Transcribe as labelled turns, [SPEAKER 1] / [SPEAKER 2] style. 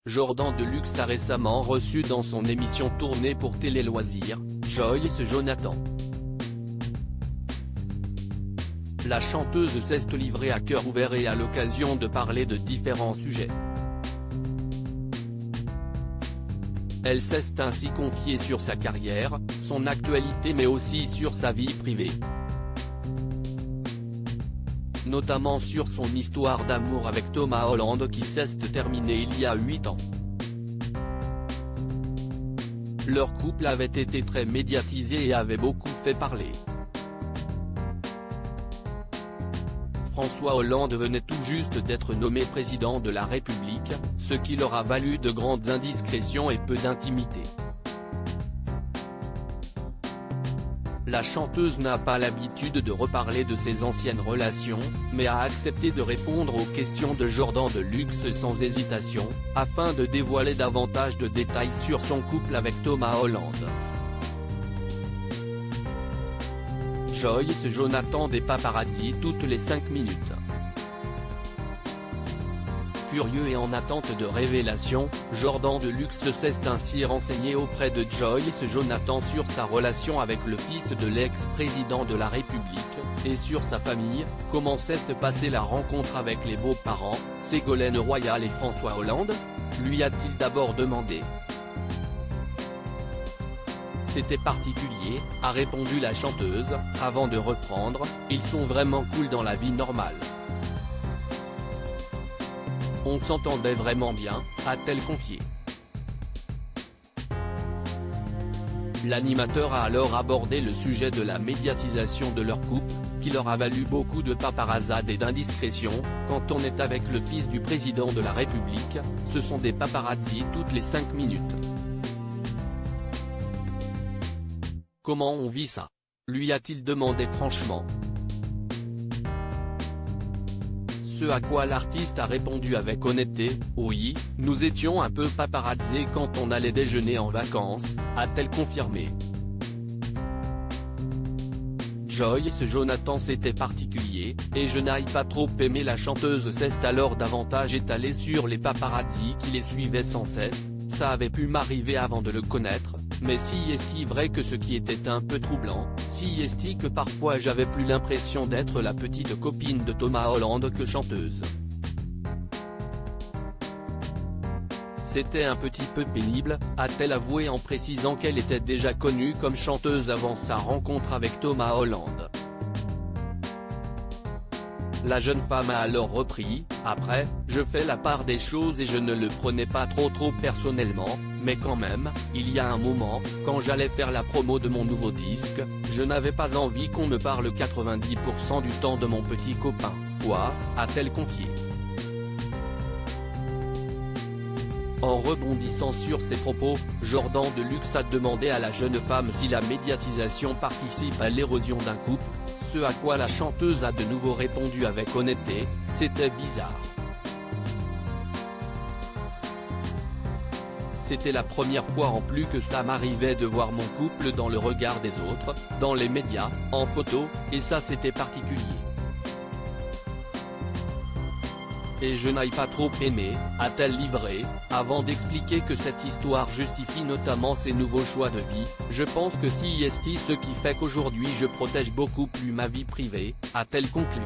[SPEAKER 1] Jordan Deluxe a récemment reçu dans son émission tournée pour Télé Loisirs, Joyce Jonathan. La chanteuse s'est livrée à cœur ouvert et à l'occasion de parler de différents sujets. Elle s'est ainsi confiée sur sa carrière, son actualité mais aussi sur sa vie privée. Notamment sur son histoire d'amour avec Thomas Holland qui s'est terminée il y a 8 ans. Leur couple avait été très médiatisé et avait beaucoup fait parler. François Hollande venait tout juste d'être nommé président de la République, ce qui leur a valu de grandes indiscrétions et peu d'intimité. La chanteuse n'a pas l'habitude de reparler de ses anciennes relations, mais a accepté de répondre aux questions de Jordan Deluxe sans hésitation, afin de dévoiler davantage de détails sur son couple avec Thomas Holland. Joyce Jonathan des paparazzi toutes les 5 minutes. Curieux et en attente de révélations, Jordan Deluxe s'est ainsi renseigné auprès de Joyce Jonathan sur sa relation avec le fils de l'ex-président de la République, et sur sa famille, comment s'est passée la rencontre avec les beaux-parents, Ségolène Royal et François Hollande, lui a-t-il d'abord demandé. C'était particulier, a répondu la chanteuse, avant de reprendre, ils sont vraiment cool dans la vie normale. On s'entendait vraiment bien, a-t-elle confié. L'animateur a alors abordé le sujet de la médiatisation de leur couple, qui leur a valu beaucoup de paparazzades et d'indiscrétions. Quand on est avec le fils du président de la République, ce sont des paparazzis toutes les 5 minutes. Comment on vit ça? Lui a-t-il demandé franchement. Ce à quoi l'artiste a répondu avec honnêteté, oui, nous étions un peu paparazzés quand on allait déjeuner en vacances, a-t-elle confirmé. Joyce Jonathan c'était particulier, et je n'ai pas trop aimé la chanteuse s'est alors davantage étalée sur les paparazzis qui les suivaient sans cesse, ça avait pu m'arriver avant de le connaître, mais si est-il vrai que ce qui était un peu troublant, si est-il que parfois j'avais plus l'impression d'être la petite copine de Thomas Holland que chanteuse. C'était un petit peu pénible, a-t-elle avoué en précisant qu'elle était déjà connue comme chanteuse avant sa rencontre avec Thomas Holland. La jeune femme a alors repris, après, je fais la part des choses et je ne le prenais pas trop personnellement, mais quand même, il y a un moment, quand j'allais faire la promo de mon nouveau disque, je n'avais pas envie qu'on me parle 90% du temps de mon petit copain, quoi, a-t-elle confié. En rebondissant sur ses propos, Jordan Deluxe a demandé à la jeune femme si la médiatisation participe à l'érosion d'un couple, ce à quoi la chanteuse a de nouveau répondu avec honnêteté, c'était bizarre. C'était la première fois en plus que ça m'arrivait de voir mon couple dans le regard des autres, dans les médias, en photo, et ça c'était particulier. Et je n'ai pas trop aimé, a-t-elle livré, avant d'expliquer que cette histoire justifie notamment ses nouveaux choix de vie, je pense que si est ce qui fait qu'aujourd'hui je protège beaucoup plus ma vie privée, a-t-elle conclu.